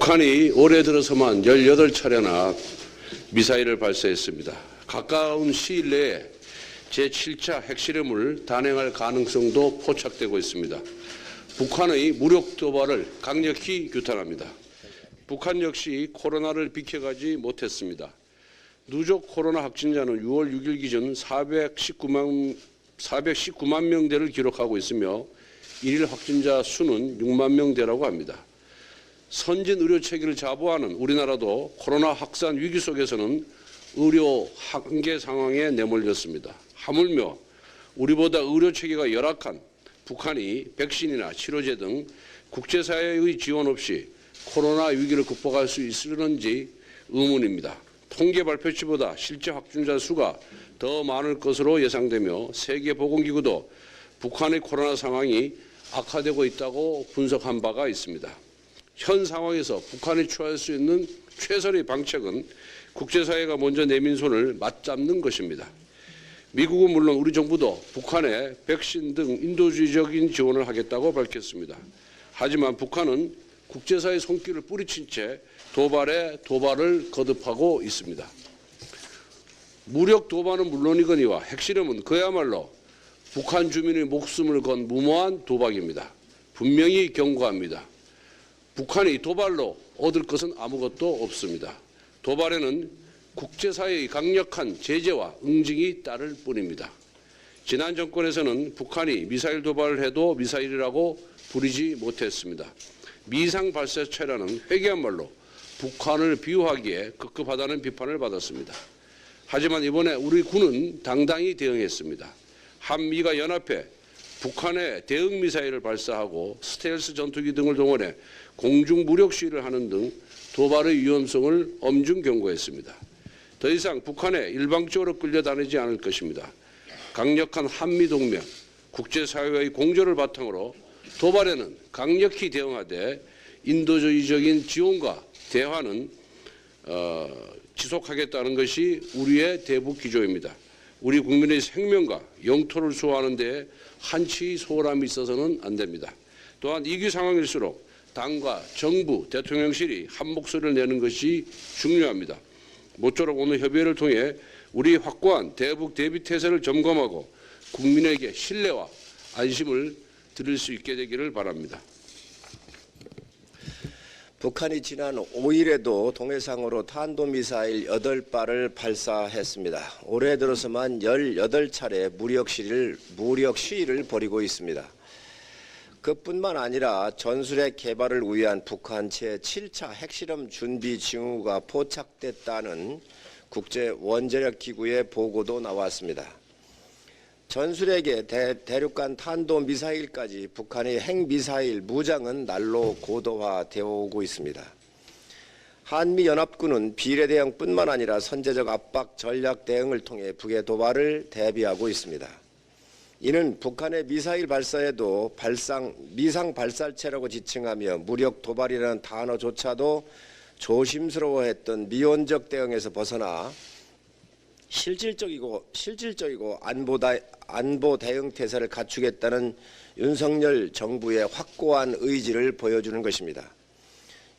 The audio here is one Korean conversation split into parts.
북한이 올해 들어서만 18차례나 미사일을 발사했습니다. 가까운 시일 내에 제7차 핵실험을 단행할 가능성도 포착되고 있습니다. 북한의 무력 도발을 강력히 규탄합니다. 북한 역시 코로나를 비켜가지 못했습니다. 누적 코로나 확진자는 6월 6일 기준 419만 명대를 기록하고 있으며 일일 확진자 수는 6만 명대라고 합니다. 선진 의료 체계를 자부하는 우리나라도 코로나 확산 위기 속에서는 의료 한계 상황에 내몰렸습니다. 하물며 우리보다 의료 체계가 열악한 북한이 백신이나 치료제 등 국제사회의 지원 없이 코로나 위기를 극복할 수 있을는지 의문입니다. 통계 발표치보다 실제 확진자 수가 더 많을 것으로 예상되며 세계보건기구도 북한의 코로나 상황이 악화되고 있다고 분석한 바가 있습니다. 현 상황에서 북한이 취할 수 있는 최선의 방책은 국제사회가 먼저 내민 손을 맞잡는 것입니다. 미국은 물론 우리 정부도 북한에 백신 등 인도주의적인 지원을 하겠다고 밝혔습니다. 하지만 북한은 국제사회의 손길을 뿌리친 채 도발에 도발을 거듭하고 있습니다. 무력 도발은 물론이거니와 핵실험은 그야말로 북한 주민의 목숨을 건 무모한 도박입니다. 분명히 경고합니다. 북한이 도발로 얻을 것은 아무것도 없습니다. 도발에는 국제사회의 강력한 제재와 응징이 따를 뿐입니다. 지난 정권에서는 북한이 미사일 도발을 해도 미사일이라고 부리지 못했습니다. 미상 발사체라는 회개한 말로 북한을 비유하기에 급급하다는 비판을 받았습니다. 하지만 이번에 우리 군은 당당히 대응했습니다. 한미가 연합해 북한의 대응 미사일을 발사하고 스텔스 전투기 등을 동원해 공중 무력 시위를 하는 등 도발의 위험성을 엄중 경고했습니다. 더 이상 북한에 일방적으로 끌려다니지 않을 것입니다. 강력한 한미 동맹, 국제사회의 공조를 바탕으로 도발에는 강력히 대응하되 인도주의적인 지원과 대화는 지속하겠다는 것이 우리의 대북 기조입니다. 우리 국민의 생명과 영토를 수호하는 데 한치 소홀함이 있어서는 안 됩니다. 또한 위기 상황일수록 당과 정부, 대통령실이 한 목소리를 내는 것이 중요합니다. 모쪼록 오늘 협의회를 통해 우리 확고한 대북 대비 태세를 점검하고 국민에게 신뢰와 안심을 드릴 수 있게 되기를 바랍니다. 북한이 지난 5일에도 동해상으로 탄도미사일 8발을 발사했습니다. 올해 들어서만 18차례 무력 시위를 벌이고 있습니다. 그뿐만 아니라 전술핵 개발을 위한 북한 제7차 핵실험 준비 징후가 포착됐다는 국제원자력기구의 보고도 나왔습니다. 전술핵의 대륙간 탄도미사일까지 북한의 핵미사일 무장은 날로 고도화되어 오고 있습니다. 한미연합군은 비례대응뿐만 아니라 선제적 압박 전략 대응을 통해 북의 도발을 대비하고 있습니다. 이는 북한의 미사일 발사에도 미상 발사체라고 지칭하며 무력 도발이라는 단어조차도 조심스러워했던 미온적 대응에서 벗어나 실질적이고 안보 대응 태세를 갖추겠다는 윤석열 정부의 확고한 의지를 보여주는 것입니다.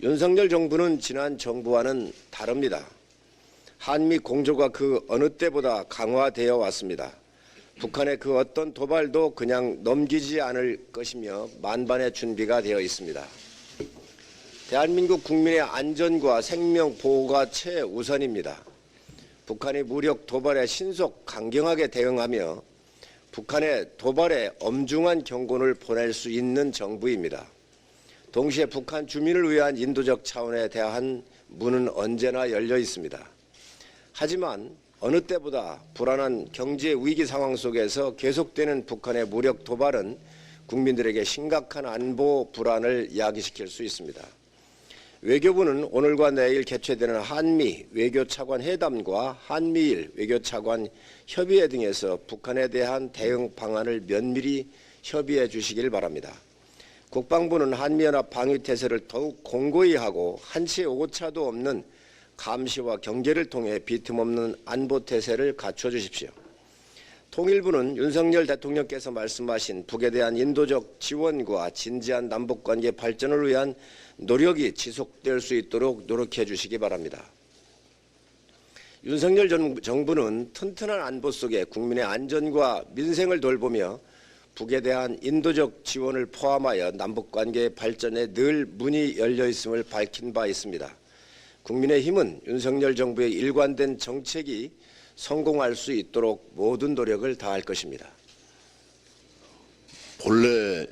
윤석열 정부는 지난 정부와는 다릅니다. 한미 공조가 그 어느 때보다 강화되어 왔습니다. 북한의 그 어떤 도발도 그냥 넘기지 않을 것이며 만반의 준비가 되어 있습니다. 대한민국 국민의 안전과 생명 보호가 최우선입니다. 북한의 무력 도발에 신속 강경하게 대응하며 북한의 도발에 엄중한 경고를 보낼 수 있는 정부입니다. 동시에 북한 주민을 위한 인도적 차원에 대한 문은 언제나 열려 있습니다. 하지만 어느 때보다 불안한 경제 위기 상황 속에서 계속되는 북한의 무력 도발은 국민들에게 심각한 안보 불안을 야기시킬 수 있습니다. 외교부는 오늘과 내일 개최되는 한미 외교차관 회담과 한미일 외교차관 협의회 등에서 북한에 대한 대응 방안을 면밀히 협의해 주시길 바랍니다. 국방부는 한미연합 방위태세를 더욱 공고히 하고 한치의 오차도 없는 감시와 경계를 통해 비틈없는 안보태세를 갖춰주십시오. 통일부는 윤석열 대통령께서 말씀하신 북에 대한 인도적 지원과 진지한 남북관계 발전을 위한 노력이 지속될 수 있도록 노력해 주시기 바랍니다. 윤석열 정부는 튼튼한 안보 속에 국민의 안전과 민생을 돌보며 북에 대한 인도적 지원을 포함하여 남북관계의 발전에 늘 문이 열려 있음을 밝힌 바 있습니다. 국민의힘은 윤석열 정부의 일관된 정책이 성공할 수 있도록 모든 노력을 다할 것입니다. 본래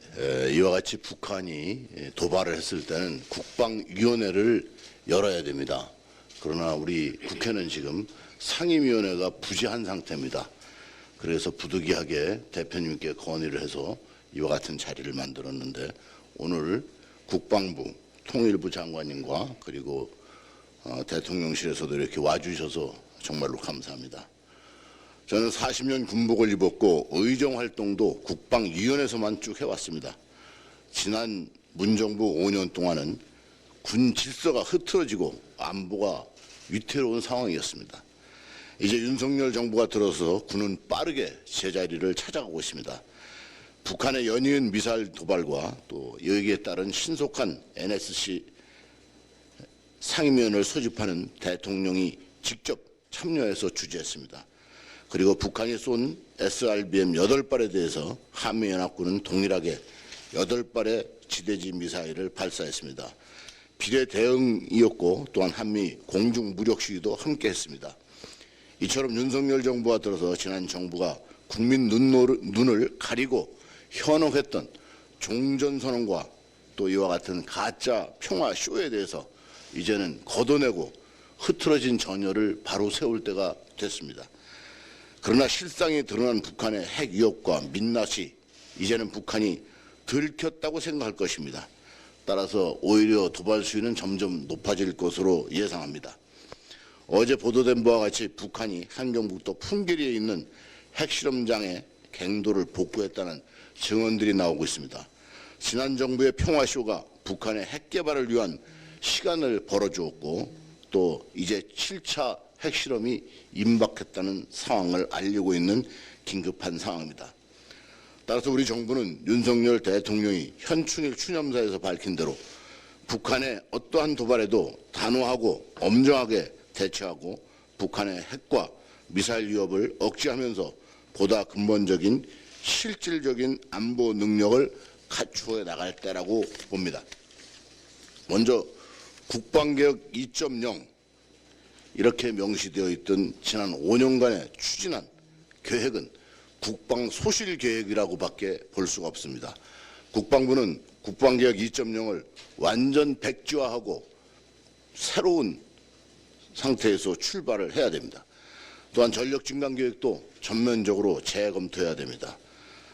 이와 같이 북한이 도발을 했을 때는 국방위원회를 열어야 됩니다. 그러나 우리 국회는 지금 상임위원회가 부재한 상태입니다. 그래서 부득이하게 대표님께 건의를 해서 이와 같은 자리를 만들었는데 오늘 국방부, 통일부 장관님과 그리고 대통령실에서도 이렇게 와주셔서 정말로 감사합니다. 저는 40년 군복을 입었고 의정활동도 국방위원회에서만 쭉 해왔습니다. 지난 문정부 5년 동안은 군 질서가 흐트러지고 안보가 위태로운 상황이었습니다. 이제 윤석열 정부가 들어서 군은 빠르게 제자리를 찾아가고 있습니다. 북한의 연이은 미사일 도발과 또 여기에 따른 신속한 NSC 상임위원회를 소집하는 대통령이 직접 참여해서 주재했습니다. 그리고 북한이 쏜 SRBM 8발에 대해서 한미연합군은 동일하게 8발의 지대지 미사일을 발사했습니다. 비례 대응이었고 또한 한미 공중 무력 시위도 함께 했습니다. 이처럼 윤석열 정부가 들어서 지난 정부가 국민 눈을 가리고 현혹했던 종전선언과 또 이와 같은 가짜 평화 쇼에 대해서 이제는 걷어내고 흐트러진 전열을 바로 세울 때가 됐습니다. 그러나 실상이 드러난 북한의 핵 위협과 민낯이 이제는 북한이 들켰다고 생각할 것입니다. 따라서 오히려 도발 수위는 점점 높아질 것으로 예상합니다. 어제 보도된 바와 같이 북한이 한경북도 풍계리에 있는 핵실험장의 갱도를 복구했다는 증언들이 나오고 있습니다. 지난 정부의 평화쇼가 북한의 핵 개발을 위한 시간을 벌어주었고 또 이제 7차 핵실험이 임박했다는 상황을 알리고 있는 긴급한 상황입니다. 따라서 우리 정부는 윤석열 대통령이 현충일 추념사에서 밝힌 대로 북한의 어떠한 도발에도 단호하고 엄정하게 대처하고 북한의 핵과 미사일 위협을 억제하면서 보다 근본적인 실질적인 안보 능력을 갖추어 나갈 때라고 봅니다. 먼저 국방개혁 2.0 이렇게 명시되어 있던 지난 5년간의 추진한 계획은 국방소실계획이라고밖에 볼 수가 없습니다. 국방부는 국방개혁 2.0을 완전 백지화하고 새로운 상태에서 출발을 해야 됩니다. 또한 전력증강계획도 전면적으로 재검토해야 됩니다.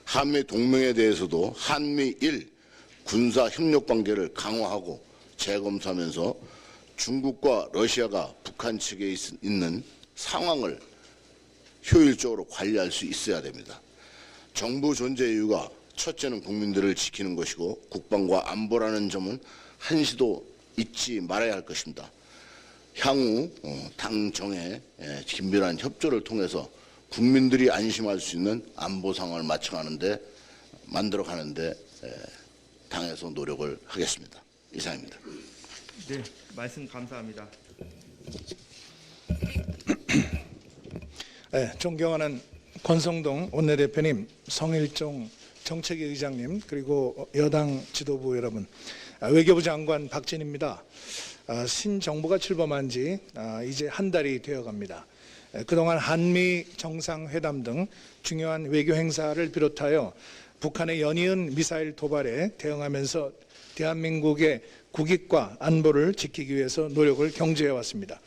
한미 동맹에 대해서도 한미일 군사협력관계를 강화하고 재검토하면서 중국과 러시아가 북한 측에 있는 상황을 효율적으로 관리할 수 있어야 됩니다. 정부 존재 이유가 첫째는 국민들을 지키는 것이고 국방과 안보라는 점은 한시도 잊지 말아야 할 것입니다. 향후 당정의 긴밀한 협조를 통해서 국민들이 안심할 수 있는 안보 상황을 만들어가는데 당에서 노력을 하겠습니다. 이상입니다. 네, 말씀 감사합니다. 네, 존경하는 권성동 원내대표님, 성일종 정책위 의장님, 그리고 여당 지도부 여러분, 외교부 장관 박진입니다. 신정부가 출범한 지 이제 한 달이 되어갑니다. 그동안 한미 정상회담 등 중요한 외교 행사를 비롯하여 북한의 연이은 미사일 도발에 대응하면서 대한민국의 국익과 안보를 지키기 위해서 노력을 경주해 왔습니다.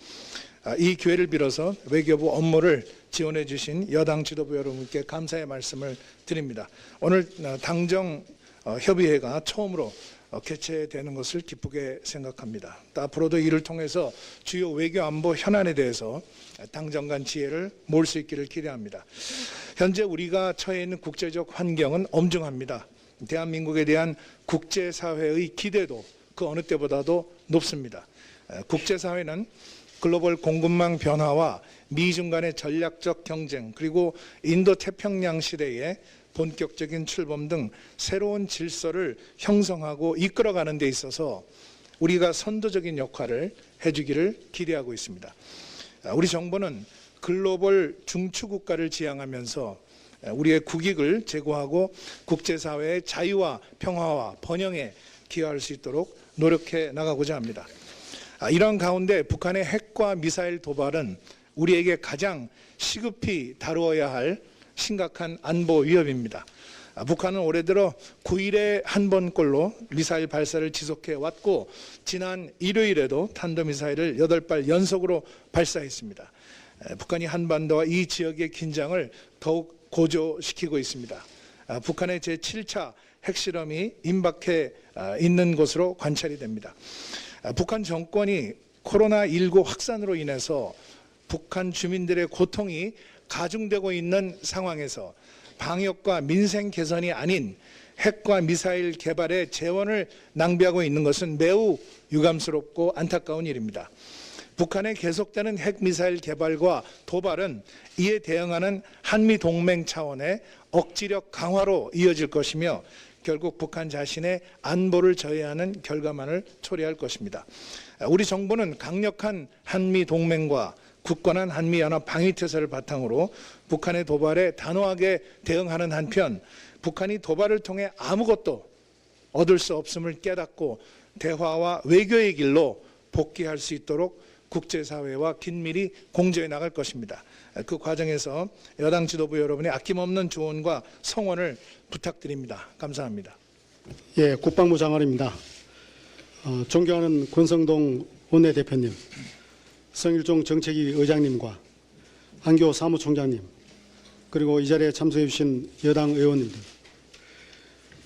이 기회를 빌어서 외교부 업무를 지원해 주신 여당 지도부 여러분께 감사의 말씀을 드립니다. 오늘 당정 협의회가 처음으로 개최되는 것을 기쁘게 생각합니다. 앞으로도 이를 통해서 주요 외교 안보 현안에 대해서 당정 간 지혜를 모을 수 있기를 기대합니다. 현재 우리가 처해 있는 국제적 환경은 엄중합니다. 대한민국에 대한 국제사회의 기대도 그 어느 때보다도 높습니다. 국제사회는 글로벌 공급망 변화와 미중 간의 전략적 경쟁, 그리고 인도 태평양 시대의 본격적인 출범 등 새로운 질서를 형성하고 이끌어가는 데 있어서 우리가 선도적인 역할을 해주기를 기대하고 있습니다. 우리 정부는 글로벌 중추국가를 지향하면서 우리의 국익을 제고하고 국제사회의 자유와 평화와 번영에 기여할 수 있도록 노력해 나가고자 합니다. 이런 가운데 북한의 핵과 미사일 도발은 우리에게 가장 시급히 다루어야 할 심각한 안보 위협입니다. 북한은 올해 들어 9일에 한 번꼴로 미사일 발사를 지속해 왔고 지난 일요일에도 탄도미사일을 8발 연속으로 발사했습니다. 북한이 한반도와 이 지역의 긴장을 더욱 고조시키고 있습니다. 북한의 제7차 핵실험이 임박해 있는 것으로 관찰이 됩니다. 북한 정권이 코로나19 확산으로 인해서 북한 주민들의 고통이 가중되고 있는 상황에서 방역과 민생 개선이 아닌 핵과 미사일 개발에 재원을 낭비하고 있는 것은 매우 유감스럽고 안타까운 일입니다. 북한의 계속되는 핵미사일 개발과 도발은 이에 대응하는 한미동맹 차원의 억지력 강화로 이어질 것이며 결국 북한 자신의 안보를 저해하는 결과만을 초래할 것입니다. 우리 정부는 강력한 한미동맹과 굳건한 한미연합 방위태세를 바탕으로 북한의 도발에 단호하게 대응하는 한편 북한이 도발을 통해 아무것도 얻을 수 없음을 깨닫고 대화와 외교의 길로 복귀할 수 있도록 국제사회와 긴밀히 공조해 나갈 것입니다. 그 과정에서 여당 지도부 여러분의 아낌없는 조언과 성원을 부탁드립니다. 감사합니다. 예, 국방부 장관입니다. 존경하는 권성동 원내대표님, 성일종 정책위 의장님과 한교 사무총장님, 그리고 이 자리에 참석해 주신 여당 의원님들,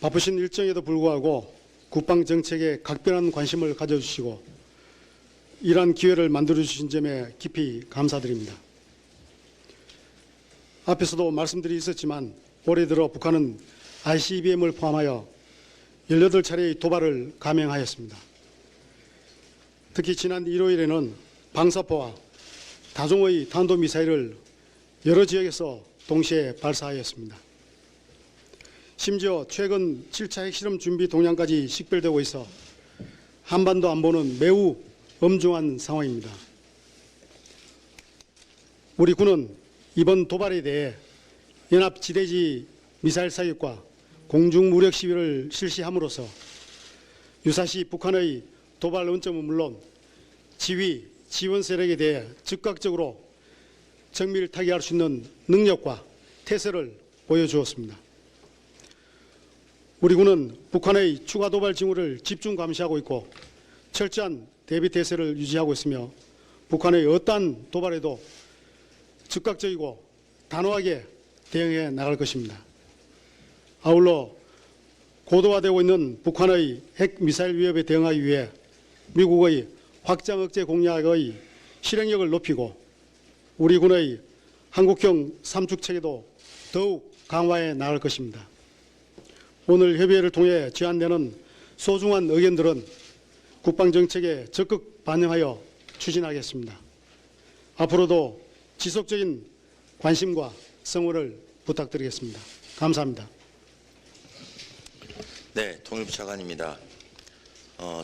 바쁘신 일정에도 불구하고 국방정책에 각별한 관심을 가져주시고 이러한 기회를 만들어주신 점에 깊이 감사드립니다. 앞에서도 말씀들이 있었지만 올해 들어 북한은 ICBM을 포함하여 18차례의 도발을 감행하였습니다. 특히 지난 일요일에는 방사포와 다종의 탄도미사일을 여러 지역에서 동시에 발사하였습니다. 심지어 최근 7차 핵실험 준비 동향까지 식별되고 있어 한반도 안보는 매우 엄중한 상황입니다. 우리 군은 이번 도발에 대해 연합지대지 미사일 사격과 공중무력 시위를 실시함으로써 유사시 북한의 도발 원점은 물론 지휘, 지원 세력에 대해 즉각적으로 정밀 타개할 수 있는 능력과 태세를 보여주었습니다. 우리 군은 북한의 추가 도발 징후를 집중 감시하고 있고 철저한 대비 태세를 유지하고 있으며 북한의 어떠한 도발에도 즉각적이고 단호하게 대응해 나갈 것입니다. 아울러 고도화되고 있는 북한의 핵미사일 위협에 대응하기 위해 미국의 확장 억제 공약의 실행력을 높이고 우리 군의 한국형 삼축체계도 더욱 강화해 나갈 것입니다. 오늘 협의회를 통해 제안되는 소중한 의견들은 국방정책에 적극 반영하여 추진하겠습니다. 앞으로도 지속적인 관심과 성원을 부탁드리겠습니다. 감사합니다. 네, 통일부 차관입니다.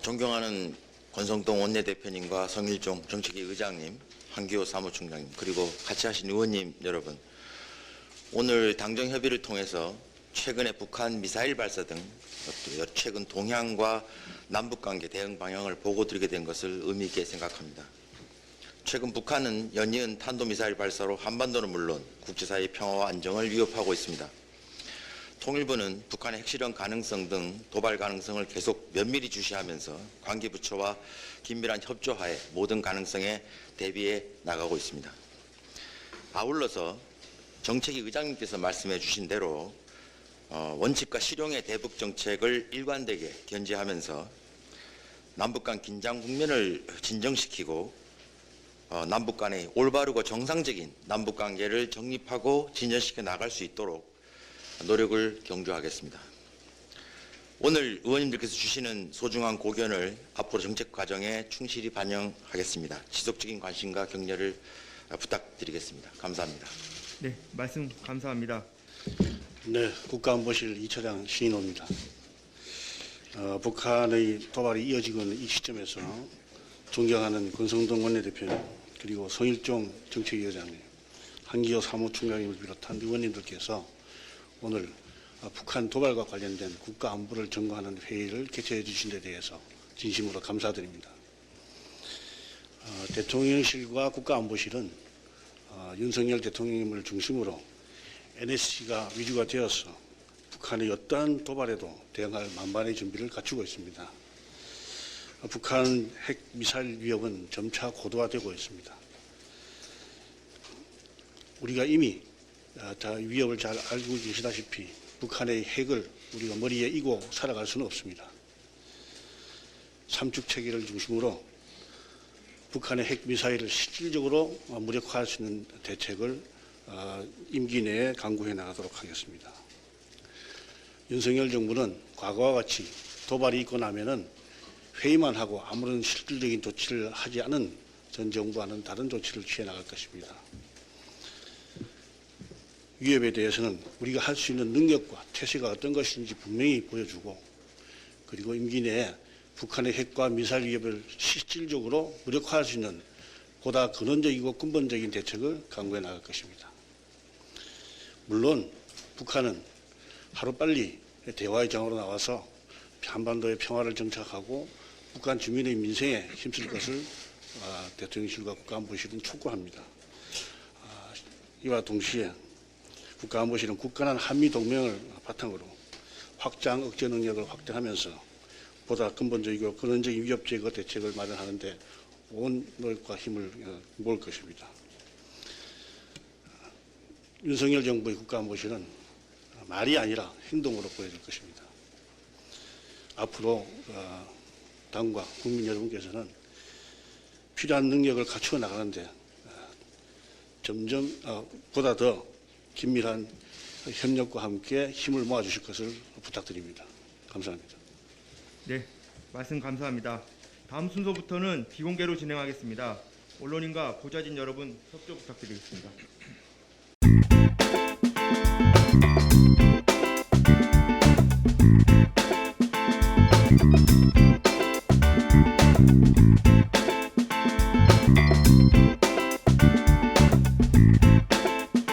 존경하는 권성동 원내대표님과 성일종 정책위 의장님, 한기호 사무총장님, 그리고 같이 하신 의원님 여러분, 오늘 당정협의를 통해서 최근의 북한 미사일 발사 등 최근 동향과 남북관계 대응 방향을 보고드리게 된 것을 의미 있게 생각합니다. 최근 북한은 연이은 탄도미사일 발사로 한반도는 물론 국제사회의 평화와 안정을 위협하고 있습니다. 통일부는 북한의 핵실험 가능성 등 도발 가능성을 계속 면밀히 주시하면서 관계부처와 긴밀한 협조하에 모든 가능성에 대비해 나가고 있습니다. 아울러서 정책위 의장님께서 말씀해 주신 대로 원칙과 실용의 대북 정책을 일관되게 견지하면서 남북 간 긴장 국면을 진정시키고 남북 간의 올바르고 정상적인 남북 관계를 정립하고 진전시켜 나갈 수 있도록 노력을 경주하겠습니다. 오늘 의원님들께서 주시는 소중한 고견을 앞으로 정책 과정에 충실히 반영하겠습니다. 지속적인 관심과 격려를 부탁드리겠습니다. 감사합니다. 네, 말씀 감사합니다. 네, 국가안보실 2차장 신인호입니다. 북한의 도발이 이어지고 있는 이 시점에서 존경하는 권성동 원내대표님, 그리고 성일종 정책위원장님, 한기호 사무총장님을 비롯한 의원님들께서 오늘 북한 도발과 관련된 국가안보를 점검하는 회의를 개최해 주신 데 대해서 진심으로 감사드립니다. 대통령실과 국가안보실은 윤석열 대통령님을 중심으로 NSC가 위주가 되어서 북한의 어떠한 도발에도 대응할 만반의 준비를 갖추고 있습니다. 북한 핵 미사일 위협은 점차 고도화되고 있습니다. 우리가 이미 위협을 잘 알고 계시다시피 북한의 핵을 우리가 머리에 이고 살아갈 수는 없습니다. 삼축 체계를 중심으로 북한의 핵 미사일을 실질적으로 무력화할 수 있는 대책을 임기 내에 강구해 나가도록 하겠습니다. 윤석열 정부는 과거와 같이 도발이 있고 나면은 회의만 하고 아무런 실질적인 조치를 하지 않은 전 정부와는 다른 조치를 취해 나갈 것입니다. 위협에 대해서는 우리가 할 수 있는 능력과 태세가 어떤 것인지 분명히 보여주고, 그리고 임기 내에 북한의 핵과 미사일 위협을 실질적으로 무력화할 수 있는 보다 근원적이고 근본적인 대책을 강구해 나갈 것입니다. 물론 북한은 하루빨리 대화의 장으로 나와서 한반도의 평화를 정착하고 북한 주민의 민생에 힘쓸 것을 대통령실과 국가안보실은 촉구합니다. 이와 동시에 국가안보실은 굳건한 한미동맹을 바탕으로 확장 억제 능력을 확대하면서 보다 근본적이고 근원적인 위협 제거 대책을 마련하는 데 온 노력과 힘을 모을 것입니다. 윤석열 정부의 국가안보실은 말이 아니라 행동으로 보여줄 것입니다. 앞으로 당과 국민 여러분께서는 필요한 능력을 갖추어 나가는데 점점 보다 더 긴밀한 협력과 함께 힘을 모아주실 것을 부탁드립니다. 감사합니다. 네, 말씀 감사합니다. 다음 순서부터는 비공개로 진행하겠습니다. 언론인과 보좌진 여러분 협조 부탁드리겠습니다.